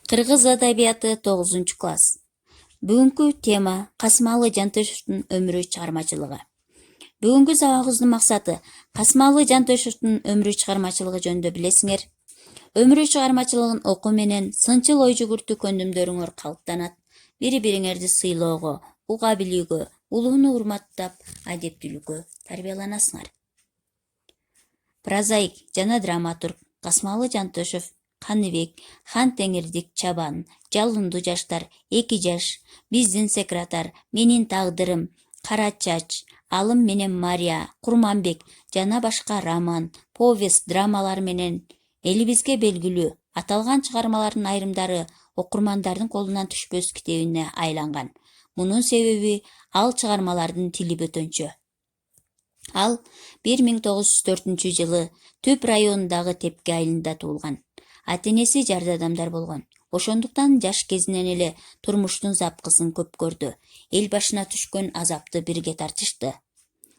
Кыргыз адабияты 9-класс. Бүгүнкү тема Касымалы Жантөшевдин өмүрү чыгармачылыгы. Бүгүнкү сабагыбыздын максаты Касымалы Жантөшевдин өмүрү чыгармачылыгы жөнүндө билесиңер. Өмүрү чыгармачылыгын окуу менен сынчыл ой жүгүртүү көндүмдөрүңөр калыптанат. Бири-бириңерди сыйлоого, уга билүүгө, улууну урматтап, адептүүлүккө тарбияланасыңар. Прозаик жана драматург Касымалы Жантөшев, Каныбек, Хан Теңирдик Чабан, Жалындуу жаштар, Эки жаш, Биздин секретар, Менин тагдырым, Кара чач, Алым менен Мария, Курманбек жана башка роман, повесть, драмалар менен элибизге белгилүү. Аталган чыгармалардын айрымдары окурмандардын колунан түшпөс китебине айланган. Мунун себеби ал чыгармалардын тили бөтөнчө. Ал 1904 жылы Түп районундагы Тепке айылында туулган. Ата-энеси жардадамдар болгон. Ошондуктан жаш кезинен эле турмуштун запкысын көп көрдү. Эл башына түшкөн азапты бирге тартышты.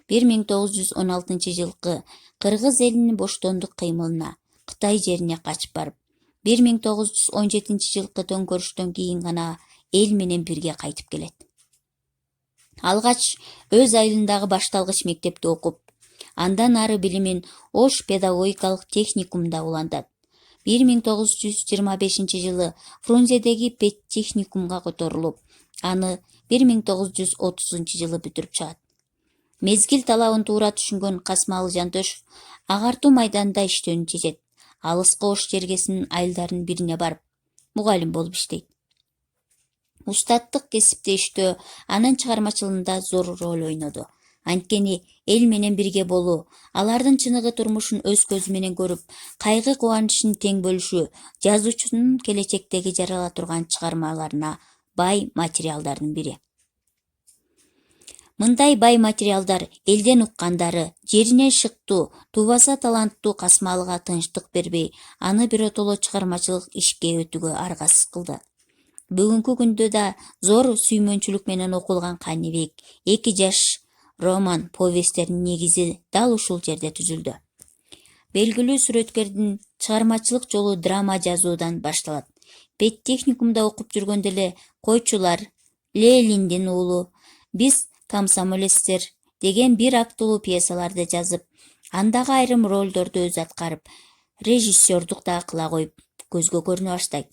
1916 жылкы Кыргыз элинин боштондук кыймылына, Кытай жерине качып барып, 1917 жылкы төңкөрүштөн кийин гана эл менен бирге кайтып келет. Алгач өз айылындагы башталгыч мектепти окуп, андан ары билимин Ош педагогикалык техникумунда улантат. 1925 жылы Фрунзедеги педтехникумга которулуп, аны 1930 жылы бүтүрүп чыгат. Мезгил талабын туура түшүнгөн Касымалы Жантөшев агартуу майданында иштөөнү чечет. Алыскы Ош жергесинин айылдарынын бирине барып, мугалим болуп иштейт. Устаттык кесипте иштөө анын чыгармачылыгында зор роль ойноду. Анткени эл менен бирге болуу, алардын чыныгы турмушун өз көзү менен көрүп, кайгы кубанычын тең бөлүшүү жазуучунун келечектеги жарала турган чыгармаларына бай материалдардын бири. Мындай бай материалдар элден уккандары, жеринен шыктуу, туубаса таланттуу Касымалыга тынчтык бербей, аны биротоло чыгармачылык ишке өтүүгө аргасыз кылды. Бүгүнкү күндө да зор сүймөнчүлүк менен окулган Каныбек, Эки жаш роман, повесттердин негизи дал ушул жерде түзүлдү. Белгилүү сүрөткөрдүн чыгармачылык жолу драма жазуудан башталат. Педтехникумда окуп жүргөндө эле Койчулар, Лелиндин уулу, Биз комсомолецтер деген бир актылуу пьесаларды жазып, андагы айрым ролдорду өзү аткарып, режиссердук да кыла коюп көзгө көрүнө баштайт.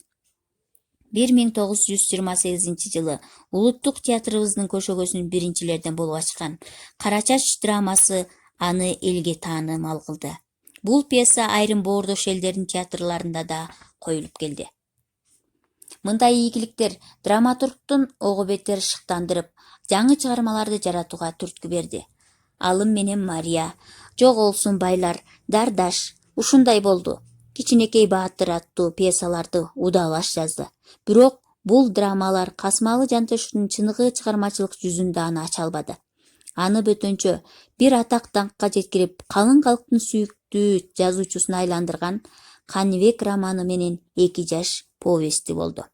1928 жылы Улуттук театрыбыздын көшөгөсүн биринчилерден болуп ачкан Кара чач драмасы аны элге таанымал кылды. Бул пьеса айрым боордош элдердин театрларында да коюлуп келди. Мындай ийгиликтер драматургтун ого бетер шыктандырып, жаңы чыгармаларды жаратууга түрткү берди. Алым менен Мария, Жоголсун байлар, Дардаш ушундай болду. Кичинекей баатыр аттуу пьесаларды удалаш жазды. Бирок бул драмалар Касымалы Жантөшевдин чыныгы чыгармачылык жүзүн да аны ача албады. Аны бөтөнчө бир атак даңкка жеткирип, калың калктын сүйүктүү жазуучусуна айландырган Каныбек романы менен Эки жаш повести болду.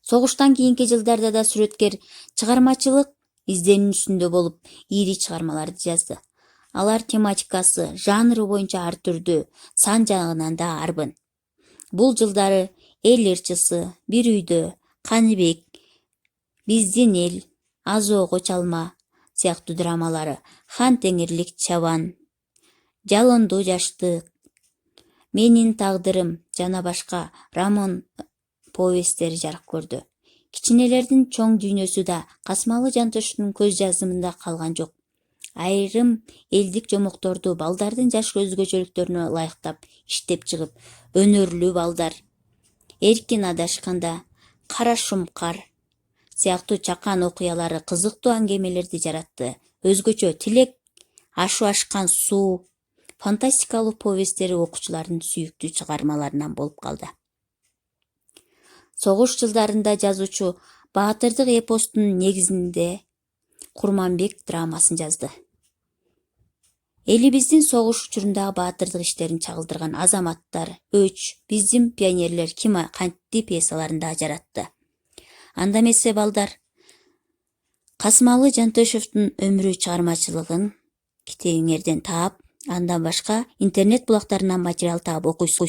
Согуштан кийинки жылдарда да сүрөткөр чыгармачылык изденүүсүндө болуп, ири чыгармаларды жазды. Алар тематикасы, жанры боюнча ар түрдүү, сан жагынан да арбын. Бул жылдары Эл ырчысы, Бир үйдө, Каныбек, Биздин эл, Аз ого чалма сыяктуу драмалары, Хан Теңирдик Чабан, Жалындуу жаштык, Менин тагдырым жана башка роман, повесттери жарык көрдү. Кичинелердин чоң дүйнөсү да Касымалы Жантөшевдин көз жазымында калган жок. Айрым элдик жомокторду балдардын жаш өзгөчөлүктөрүнө ылайыктап иштеп чыгып, өнөрлүү балдар, Эркин адашканда, Кара шумкар сыяктуу чакан окуялары кызыктуу аңгемелерди жаратты. Өзгөчө Тилек ашу ашкан суу, фантастикалык повесттери окуучулардын сүйүктүү чыгармаларынан болуп калды. Согуш жылдарында жазуучу баатырдык эпостун негизинде Курманбек драмасын жазды. Элибиздин согуш учурундагы баатырдык иштерин чагылдырган Азаматтар, Өч, Биздин пионерлер ким кантти пьесаларын да жаратты. Анда эмесе балдар, Касымалы Жантөшевдин өмүрү чыгармачылыгын китебиңерден таап, андан башка интернет булактарынан материал таап окуйсуз.